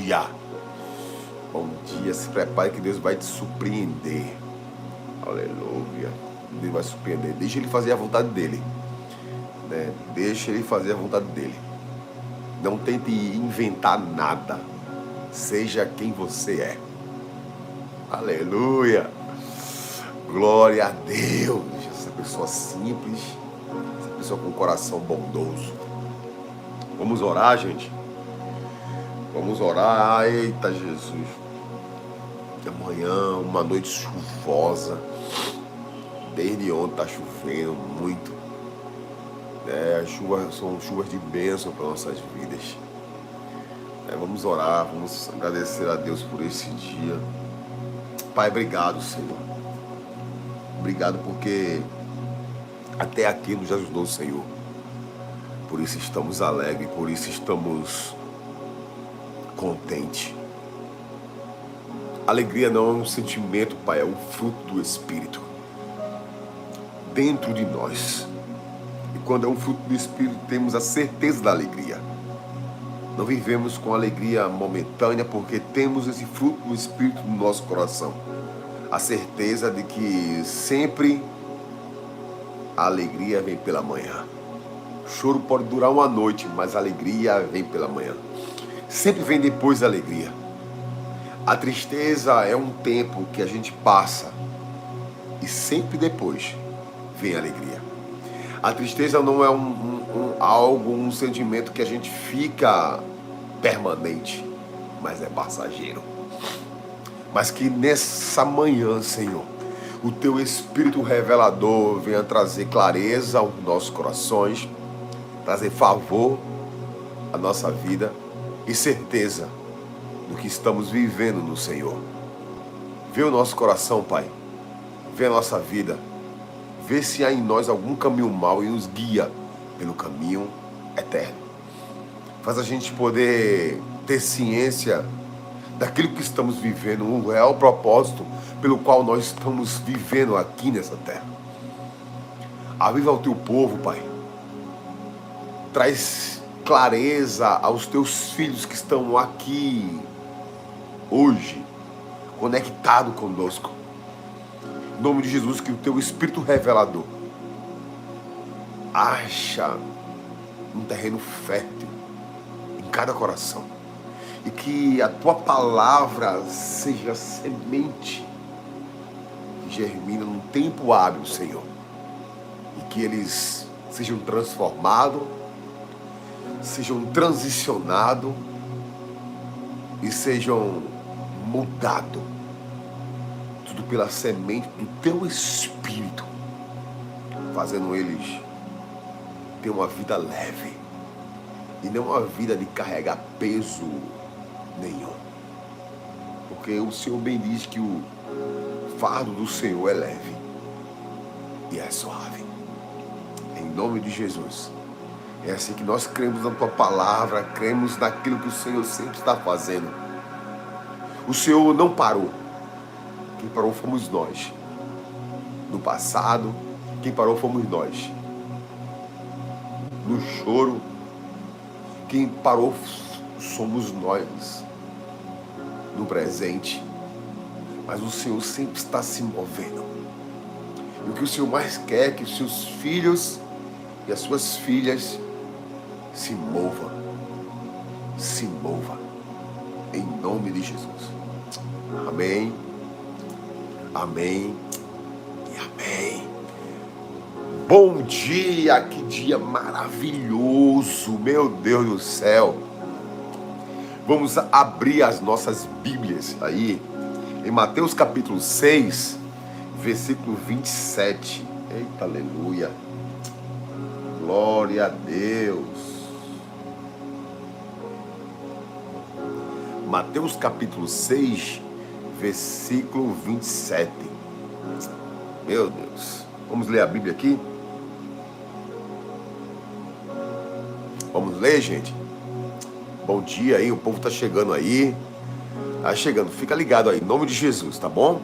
dia. Bom dia, se prepare que Deus vai te surpreender. Aleluia. Deus vai surpreender. Deixa Ele fazer a vontade dEle. Né? Deixa Ele fazer a vontade dEle. Não tente inventar nada. Seja quem você é. Aleluia. Glória a Deus. Essa pessoa simples, essa pessoa com um coração bondoso. Vamos orar, gente? Vamos orar. Eita, Jesus. Amanhã, uma noite chuvosa. Desde ontem está chovendo muito. As chuvas são chuvas de bênção para nossas vidas. Vamos orar, vamos agradecer a Deus por esse dia. Pai, obrigado, Senhor. Obrigado porque até aqui nos ajudou o Senhor. Por isso estamos alegres, por isso estamos contentes. Alegria não é um sentimento, Pai, é um fruto do Espírito dentro de nós. E quando é um fruto do Espírito, temos a certeza da alegria. Não vivemos com alegria momentânea porque temos esse fruto do Espírito no nosso coração. A certeza de que sempre a alegria vem pela manhã. O choro pode durar uma noite, mas a alegria vem pela manhã. Sempre vem depois da alegria. A tristeza é um tempo que a gente passa e sempre depois vem a alegria. A tristeza não é um sentimento que a gente fica permanente, mas é passageiro. Mas que nessa manhã, Senhor, o Teu Espírito revelador venha trazer clareza aos nossos corações, trazer favor à nossa vida e certeza do que estamos vivendo no Senhor. Vê o nosso coração, Pai. Vê a nossa vida. Vê se há em nós algum caminho mau e nos guia pelo caminho eterno. Faz a gente poder ter ciência daquilo que estamos vivendo, um real propósito pelo qual nós estamos vivendo aqui nessa terra. Aviva o Teu povo, Pai. Traz clareza aos Teus filhos que estão aqui hoje, conectados conosco. Em nome de Jesus, que o Teu Espírito revelador acha um terreno fértil em cada coração. E que a Tua palavra seja semente que germina num tempo hábil, Senhor. E que eles sejam transformados, sejam transicionados e sejam mudados. Tudo pela semente do Teu Espírito, fazendo eles ter uma vida leve e não uma vida de carregar peso nenhum. Porque o Senhor bem diz que o fardo do Senhor é leve e é suave. Em nome de Jesus. É assim que nós cremos na Tua palavra, cremos naquilo que o Senhor sempre está fazendo. O Senhor não parou. Quem parou fomos nós. No passado, quem parou fomos nós. No choro, quem parou somos nós. No presente. Mas o Senhor sempre está se movendo. E o que o Senhor mais quer é que os seus filhos e as suas filhas se movam. Se movam. Em nome de Jesus. Amém. Amém e amém. Bom dia, que dia maravilhoso, meu Deus do céu. Vamos abrir as nossas Bíblias aí, em Mateus capítulo 6, versículo 27. Eita, aleluia. Glória a Deus. Mateus capítulo 6, versículo 27. Meu Deus. Vamos ler a Bíblia aqui? Vamos ler, gente? Bom dia aí, o povo está chegando aí. Tá chegando, fica ligado aí, em nome de Jesus, tá bom?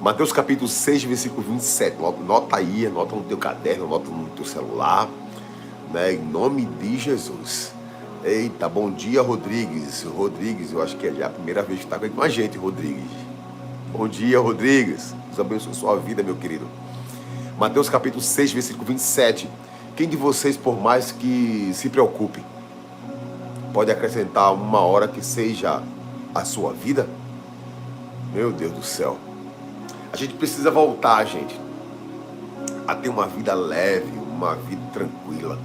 Mateus capítulo 6, versículo 27. Nota aí, anota no teu caderno, anota no teu celular, né? Em nome de Jesus. Eita, bom dia, Rodrigues. Rodrigues, eu acho que é já a primeira vez que está com a gente, Rodrigues. Bom dia, Rodrigues. Deus abençoe a sua vida, meu querido. Mateus capítulo 6, versículo 27. Quem de vocês, por mais que se preocupe, pode acrescentar uma hora que seja a sua vida? Meu Deus do céu. A gente precisa voltar, gente, a ter uma vida leve, uma vida tranquila.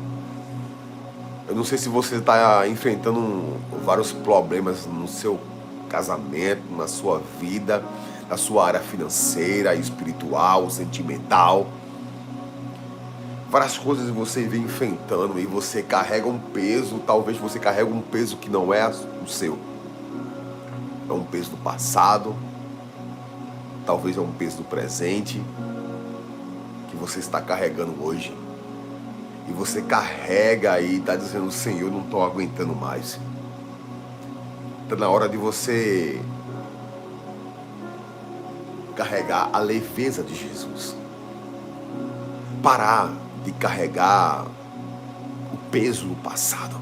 Eu não sei se você está enfrentando vários problemas no seu casamento, na sua vida, na sua área financeira, espiritual, sentimental. Várias coisas você vem enfrentando e você carrega um peso, talvez você carregue um peso que não é o seu. É um peso do passado, talvez é um peso do presente, que você está carregando hoje. E você carrega e está dizendo, Senhor, eu não estou aguentando mais. Está na hora de você carregar a leveza de Jesus. Parar de carregar o peso do passado.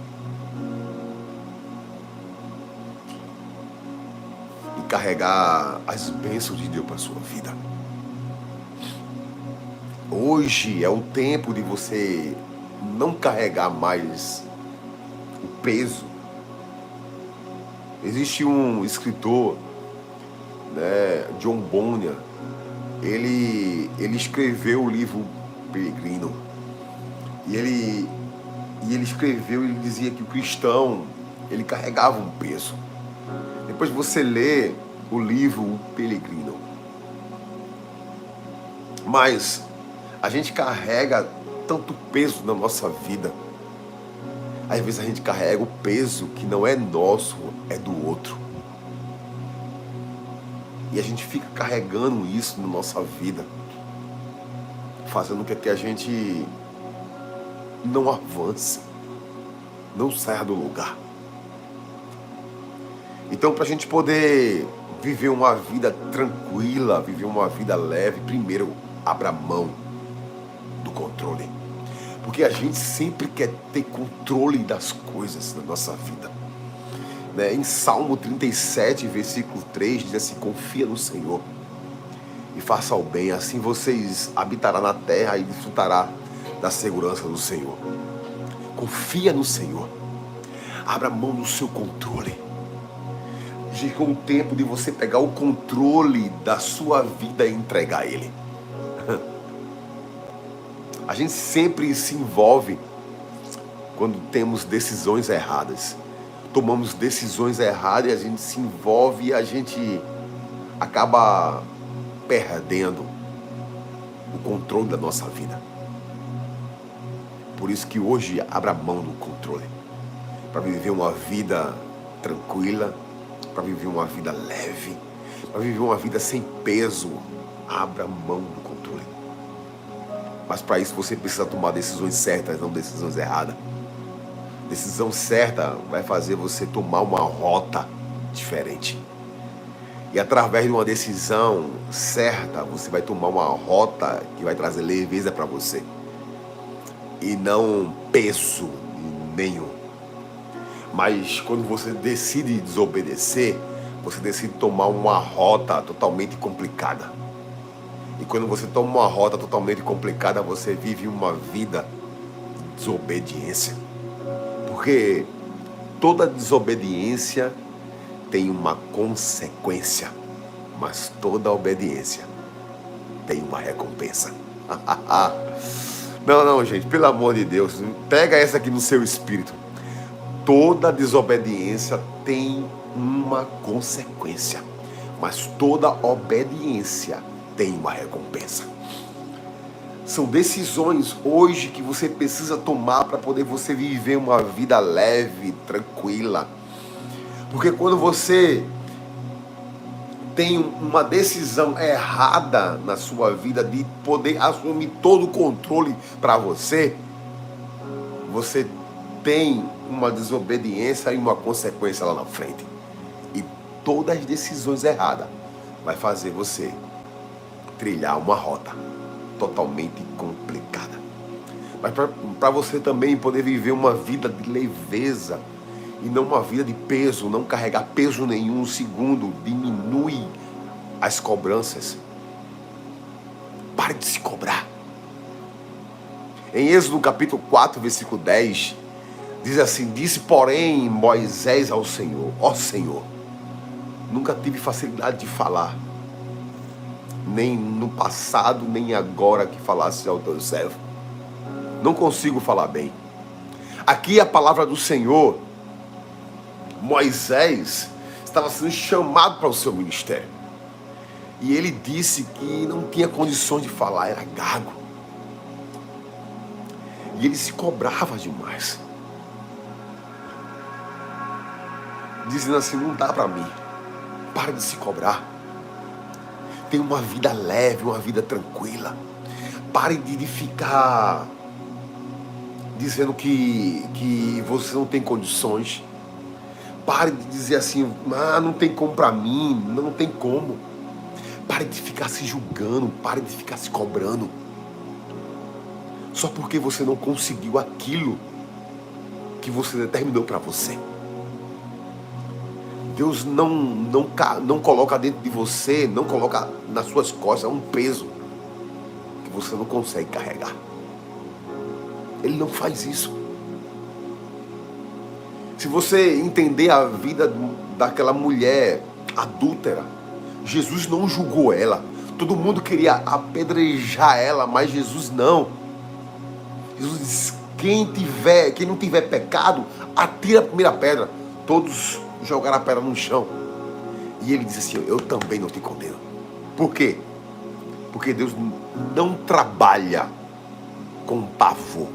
E carregar as bênçãos de Deus para a sua vida. Hoje é o tempo de você não carregar mais o peso. Existe um escritor, né, John Bunyan, ele escreveu o livro Peregrino. E ele escreveu, ele dizia que o cristão, ele carregava um peso. Depois você lê o livro O Peregrino. Mas a gente carrega tanto peso na nossa vida. Às vezes a gente carrega o peso que não é nosso, é do outro. E a gente fica carregando isso na nossa vida, fazendo com que a gente não avance, não saia do lugar. Então, para a gente poder viver uma vida tranquila, viver uma vida leve, primeiro abra mão do controle. Porque a gente sempre quer ter controle das coisas na nossa vida. Né? Em Salmo 37, versículo 3, diz assim, confia no Senhor e faça o bem, assim vocês habitarão na terra e desfrutará da segurança do Senhor. Confia no Senhor. Abra mão do seu controle. Chegou o tempo de você pegar o controle da sua vida e entregar a Ele. A gente sempre se envolve quando temos decisões erradas. Tomamos decisões erradas e a gente se envolve e a gente acaba perdendo o controle da nossa vida. Por isso que hoje abra mão do controle. Para viver uma vida tranquila, para viver uma vida leve, para viver uma vida sem peso. Abra mão do controle. Mas para isso você precisa tomar decisões certas, não decisões erradas. Decisão certa vai fazer você tomar uma rota diferente. E através de uma decisão certa, você vai tomar uma rota que vai trazer leveza para você. E não peso nenhum. Mas quando você decide desobedecer, você decide tomar uma rota totalmente complicada. E quando você toma uma rota totalmente complicada, você vive uma vida de desobediência. Porque toda desobediência tem uma consequência, mas toda obediência tem uma recompensa. Não, gente, pelo amor de Deus, pega essa aqui no seu espírito. Toda desobediência tem uma consequência, mas toda obediência tem uma recompensa. São decisões hoje que você precisa tomar para poder você viver uma vida leve, tranquila. Porque quando você tem uma decisão errada na sua vida de poder assumir todo o controle para você, você tem uma desobediência e uma consequência lá na frente. E todas as decisões erradas vai fazer você trilhar uma rota totalmente complicada. Mas para você também poder viver uma vida de leveza, e não uma vida de peso, não carregar peso nenhum. Segundo, diminui as cobranças. Pare de se cobrar. Em Êxodo capítulo 4, versículo 10, diz assim: disse porém Moisés ao Senhor: ó Senhor, nunca tive facilidade de falar, nem no passado, nem agora que falasse ao teu servo. Não consigo falar bem. Aqui a palavra do Senhor. Moisés estava sendo chamado para o seu ministério. E ele disse que não tinha condições de falar, era gago. E ele se cobrava demais. Dizendo assim: não dá para mim. Para de se cobrar. Tenha uma vida leve, uma vida tranquila. Pare de ficar dizendo que você não tem condições. Pare de dizer assim: não tem como para mim, não tem como. Pare de ficar se julgando, pare de ficar se cobrando. Só porque você não conseguiu aquilo que você determinou para você. Deus não coloca dentro de você, não coloca nas suas costas um peso que você não consegue carregar. Ele não faz isso. Se você entender a vida daquela mulher adúltera, Jesus não julgou ela. Todo mundo queria apedrejar ela, mas Jesus não. Jesus disse: quem não tiver pecado, atira a primeira pedra. Todos jogaram a pedra no chão. E ele disse assim: eu também não te condeno. Por quê? Porque Deus não trabalha com pavor.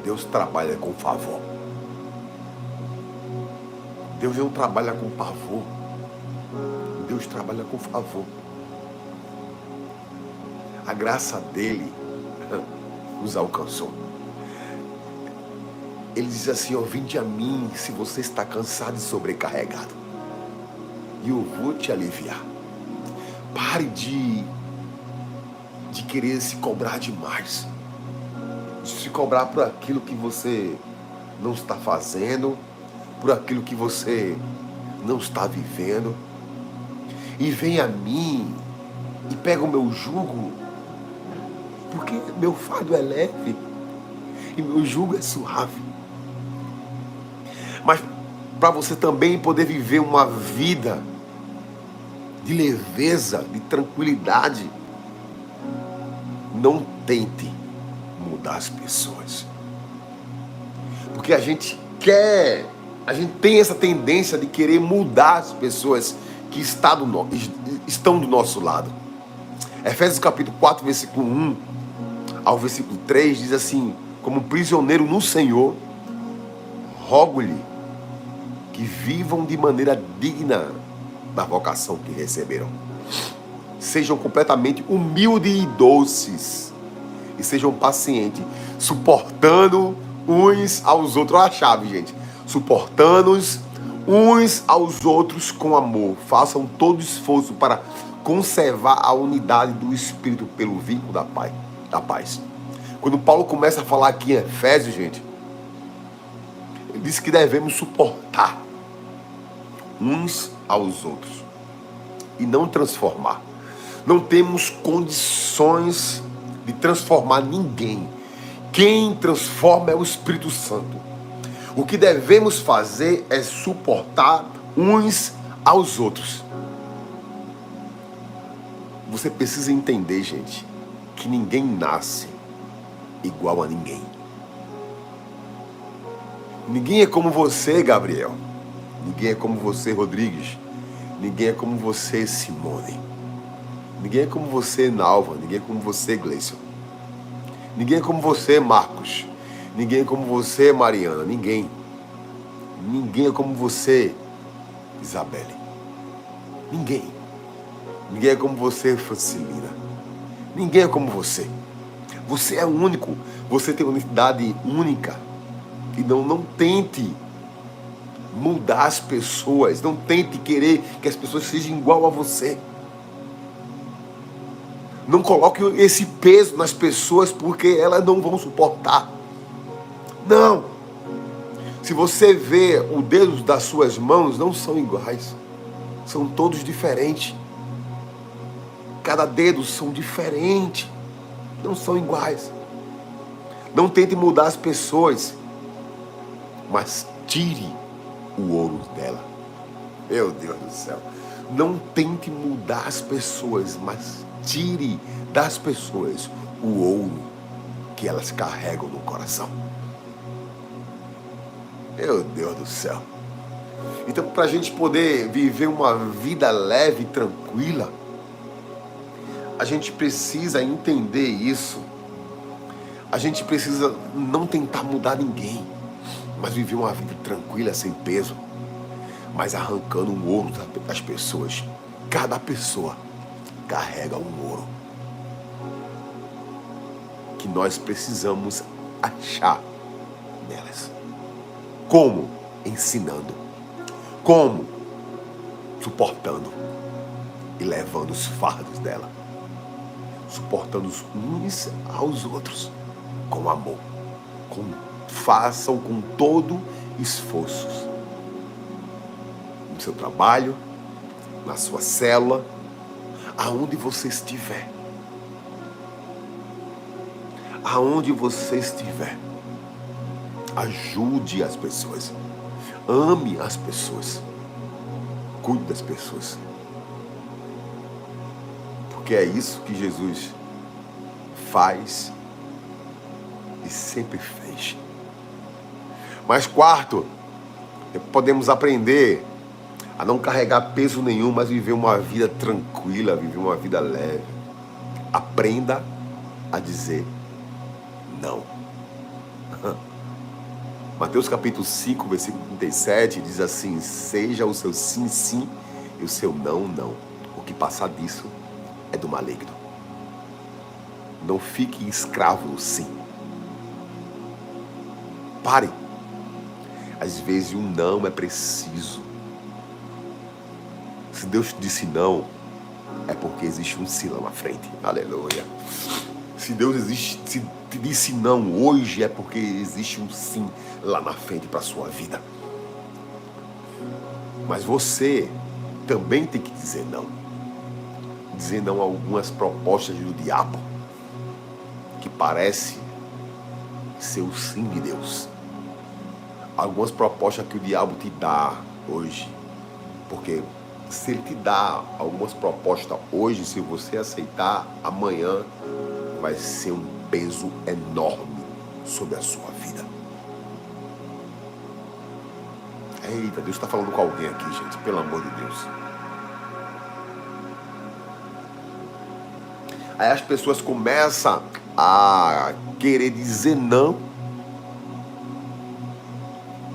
Deus trabalha com favor. Deus não trabalha com pavor. Deus trabalha com favor. A graça dele nos alcançou. Ele diz assim: vinde a mim se você está cansado e sobrecarregado, e eu vou te aliviar. Pare de querer se cobrar demais. De se cobrar por aquilo que você não está fazendo, por aquilo que você não está vivendo. E vem a mim e pega o meu jugo, porque meu fardo é leve e meu jugo é suave. Mas para você também poder viver uma vida de leveza, de tranquilidade, não tente mudar as pessoas. Porque a gente tem essa tendência de querer mudar as pessoas que estão do nosso lado. Efésios capítulo 4, versículo 1 ao versículo 3 diz assim: como prisioneiro no Senhor, rogo-lhe que vivam de maneira digna da vocação que receberam. Sejam completamente humildes e doces, e sejam pacientes, suportando uns aos outros. Olha a chave, gente. Suportando-os uns aos outros com amor. Façam todo esforço para conservar a unidade do Espírito pelo vínculo da paz. Quando Paulo começa a falar aqui em Efésios, gente, ele diz que devemos suportar uns aos outros e não transformar. Não temos condições de transformar ninguém. Quem transforma é o Espírito Santo. O que devemos fazer é suportar uns aos outros. Você precisa entender, gente, que ninguém nasce igual a ninguém. Ninguém é como você, Gabriel. Ninguém é como você, Rodrigues. Ninguém é como você, Simone. Ninguém é como você, Nalva. Ninguém é como você, Gleison. Ninguém é como você, Marcos. Ninguém é como você, Mariana. Ninguém. Ninguém é como você, Isabelle. Ninguém. Ninguém é como você, Francilina. Ninguém é como você. Você é único. Você tem uma identidade única. E não tente mudar as pessoas. Não tente querer que as pessoas sejam igual a você. Não coloque esse peso nas pessoas porque elas não vão suportar. Não. Se você vê os dedos das suas mãos, não são iguais. São todos diferentes. Cada dedo são diferentes. Não são iguais. Não tente mudar as pessoas, mas tire o ouro dela. Meu Deus do céu. Não tente mudar as pessoas, mas tire das pessoas o ouro que elas carregam no coração. Meu Deus do céu. Então, para a gente poder viver uma vida leve e tranquila, a gente precisa entender isso. A gente precisa não tentar mudar ninguém, mas viver uma vida tranquila, sem peso, mas arrancando um ouro das pessoas. Cada pessoa carrega um ouro que nós precisamos achar nelas. Como? Ensinando. Como? Suportando e levando os fardos dela. Suportando uns aos outros com amor. Façam com todo esforço. No seu trabalho, na sua célula, aonde você estiver. Aonde você estiver. Ajude as pessoas. Ame as pessoas. Cuide das pessoas. Porque é isso que Jesus faz e sempre fez. Mas quarto, podemos aprender a não carregar peso nenhum, mas viver uma vida tranquila, viver uma vida leve. Aprenda a dizer não. Mateus capítulo 5, versículo 37 diz assim: seja o seu sim, sim e o seu não, não. O que passar disso é do maligno. Não fique escravo no sim. Pare. Às vezes um não é preciso. Se Deus disse não, é porque existe um sim lá na frente. Aleluia. Se Deus te disse não hoje, é porque existe um sim lá na frente para a sua vida. Mas você também tem que dizer não. Dizer não a algumas propostas do diabo que parece ser o sim de Deus. Algumas propostas que o diabo te dá hoje, porque se ele te dá algumas propostas hoje, se você aceitar, amanhã vai ser um peso enorme sobre a sua vida. Eita, Deus está falando com alguém aqui, gente, pelo amor de Deus. Aí as pessoas começam a querer dizer não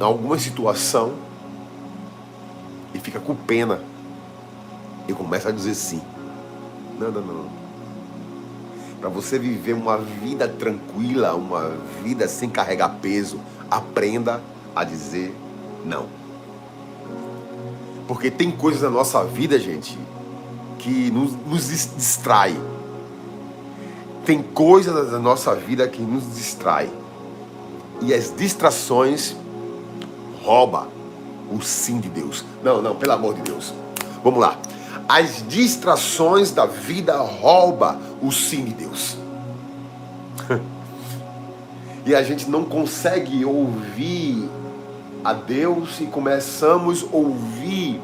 em alguma situação e fica com pena e começa a dizer sim. Não. Para você viver uma vida tranquila, uma vida sem carregar peso, aprenda a dizer não. Porque tem coisas na nossa vida, gente, que nos distrai. Tem coisas na nossa vida que nos distrai. E as distrações roubam o sim de Deus. Não, pelo amor de Deus. Vamos lá. As distrações da vida roubam o sim de Deus. E a gente não consegue ouvir a Deus e começamos a ouvir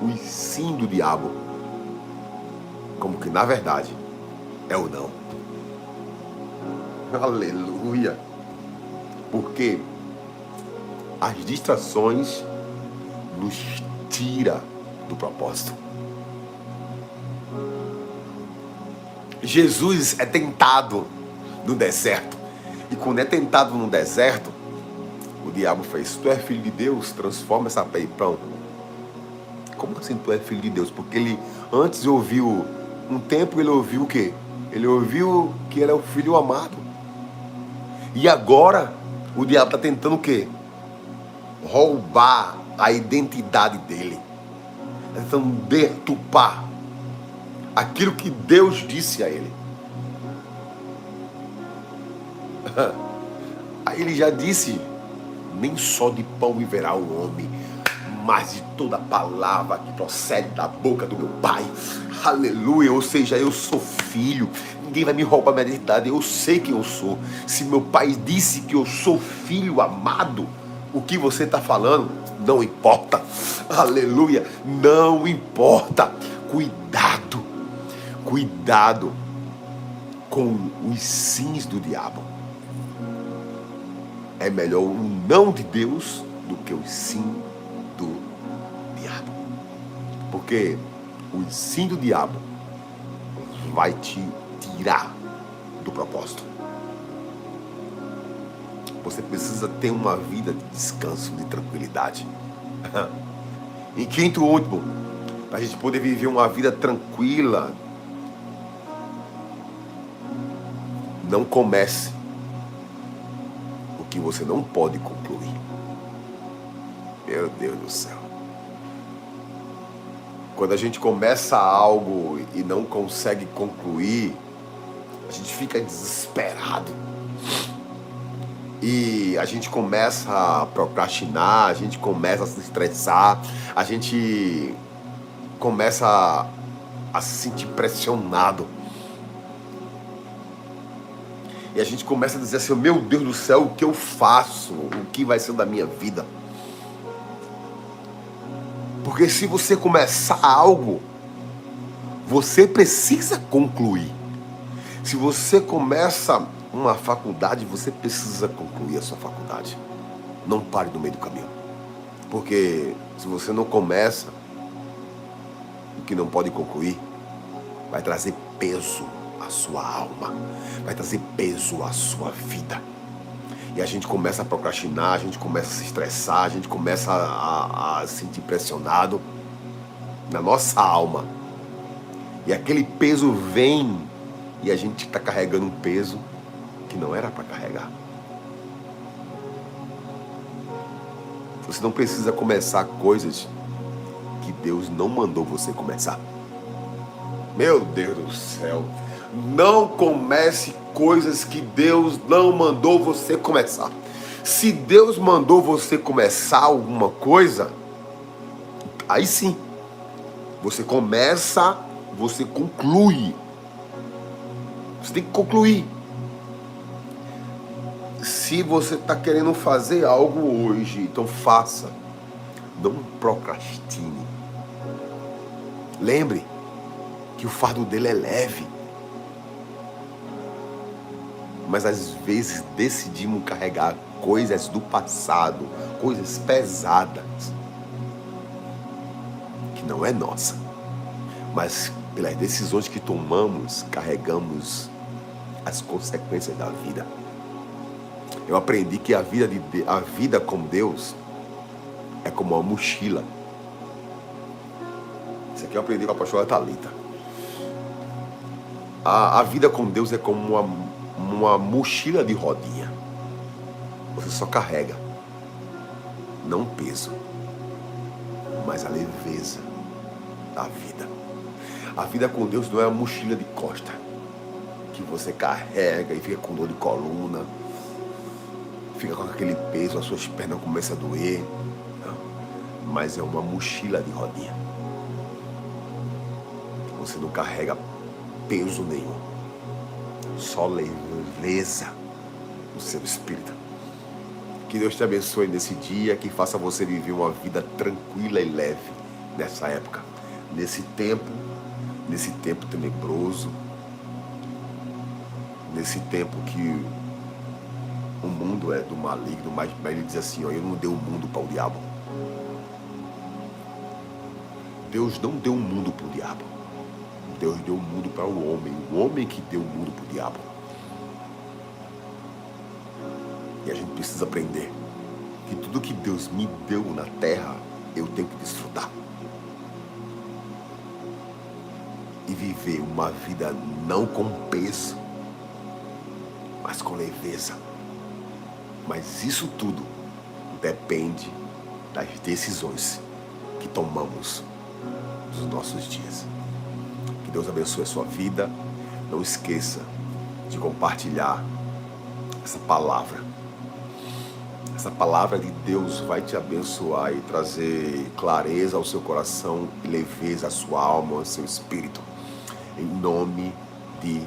o sim do diabo. Como que na verdade é o não. Aleluia. Porque as distrações nos tiram do propósito. Jesus é tentado no deserto. E quando é tentado no deserto, o diabo fez: se tu é filho de Deus, transforma essa pedra em pão. Como assim tu é filho de Deus? Porque ele antes ouviu, um tempo ele ouviu o quê? Ele ouviu que ele é o filho amado. E agora o diabo está tentando o quê? Roubar a identidade dele. Então deturpar aquilo que Deus disse a ele. Aí ele já disse Nem só de pão viverá o homem, mas de toda palavra que procede da boca do meu Pai. Aleluia. Ou seja, eu sou filho. Ninguém vai me roubar minha identidade. Eu sei quem eu sou. Se meu Pai disse que eu sou filho amado, o que você está falando não importa. Aleluia. Não importa. Cuidado. Cuidado com os sims do diabo. É melhor o não de Deus do que o sim do diabo. Porque o sim do diabo vai te tirar do propósito. Você precisa ter uma vida de descanso, de tranquilidade. Em quinto último, para a gente poder viver uma vida tranquila, não comece o que você não pode concluir. Meu Deus do céu. Quando a gente começa algo e não consegue concluir, a gente fica desesperado. E a gente começa a procrastinar, a gente começa a se estressar, a gente começa a se sentir pressionado. E a gente começa a dizer assim, meu Deus do céu, o que eu faço? O que vai ser da minha vida? Porque se você começar algo, você precisa concluir. Se você começa uma faculdade, você precisa concluir a sua faculdade. Não pare no meio do caminho. Porque se você não começa o que não pode concluir, vai trazer peso à sua alma, vai trazer peso à sua vida. E a gente começa a procrastinar, a gente começa a se estressar, a gente começa a se sentir pressionado na nossa alma. E aquele peso vem e a gente está carregando um peso que não era para carregar. Você não precisa começar coisas que Deus não mandou você começar. Meu Deus do céu. Não comece coisas que Deus não mandou você começar. Se Deus mandou você começar alguma coisa, aí sim, você começa, você conclui. Você tem que concluir. Se você está querendo fazer algo hoje, então faça. Não procrastine. Lembre que o fardo dele é leve. Mas às vezes decidimos carregar coisas do passado, coisas pesadas, que não é nossa. Mas pelas decisões que tomamos, carregamos as consequências da vida. Eu aprendi que a vida com Deus é como uma mochila. Isso aqui eu aprendi com a pastora Thalita. A vida com Deus é como uma mochila de rodinha. Você só carrega, não o peso, mas a leveza da vida. A vida com Deus não é uma mochila de costa que você carrega e fica com dor de coluna, fica com aquele peso, as suas pernas começam a doer. Não. Mas é uma mochila de rodinha. Você não carrega peso nenhum, só leveza no seu espírito. Que Deus te abençoe nesse dia, que faça você viver uma vida tranquila e leve nessa época, nesse tempo tenebroso, nesse tempo que o mundo é do maligno, mas ele diz assim, ó, eu não dei o mundo para o diabo. Deus não deu o mundo para o diabo. Deus deu o mundo para o homem que deu o mundo para o diabo. E a gente precisa aprender que tudo que Deus me deu na terra, eu tenho que desfrutar. E viver uma vida não com peso, mas com leveza. Mas isso tudo depende das decisões que tomamos nos nossos dias. Que Deus abençoe a sua vida. Não esqueça de compartilhar essa palavra Essa palavra de Deus vai te abençoar e trazer clareza ao seu coração e leveza à sua alma, ao seu espírito. Em nome de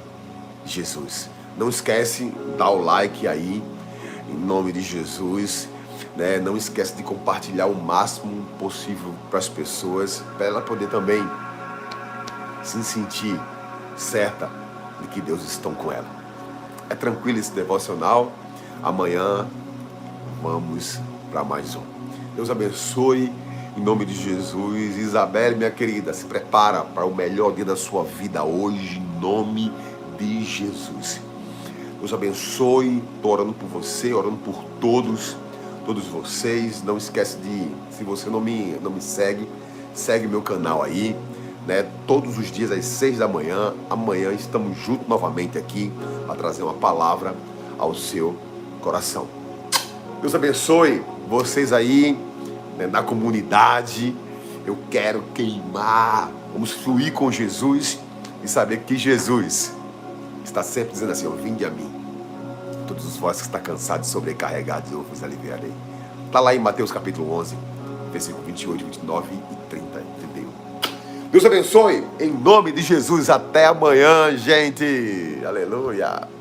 Jesus. Não esquece, dá o like aí, em nome de Jesus. Né? Não esquece de compartilhar o máximo possível para as pessoas, para ela poder também se sentir certa de que Deus está com ela. É tranquilo esse devocional. Amanhã vamos para mais um. Deus abençoe em nome de Jesus. Isabelle, minha querida, se prepara para o melhor dia da sua vida hoje, em nome de Jesus. Deus abençoe. Estou orando por você, orando por todos vocês. Não esquece de, se você não me segue, segue meu canal aí, né? Todos os dias às 6 da manhã. Amanhã estamos juntos novamente aqui para trazer uma palavra ao seu coração. Deus abençoe vocês aí, né, na comunidade. Eu quero queimar. Vamos fluir com Jesus e saber que Jesus está sempre dizendo assim: vinde a mim, todos os vós que estão cansados e sobrecarregados, eu vos aliviarei. Está lá em Mateus capítulo 11, versículo 28, 29 e 30, 31. Deus abençoe, em nome de Jesus. Até amanhã, gente. Aleluia.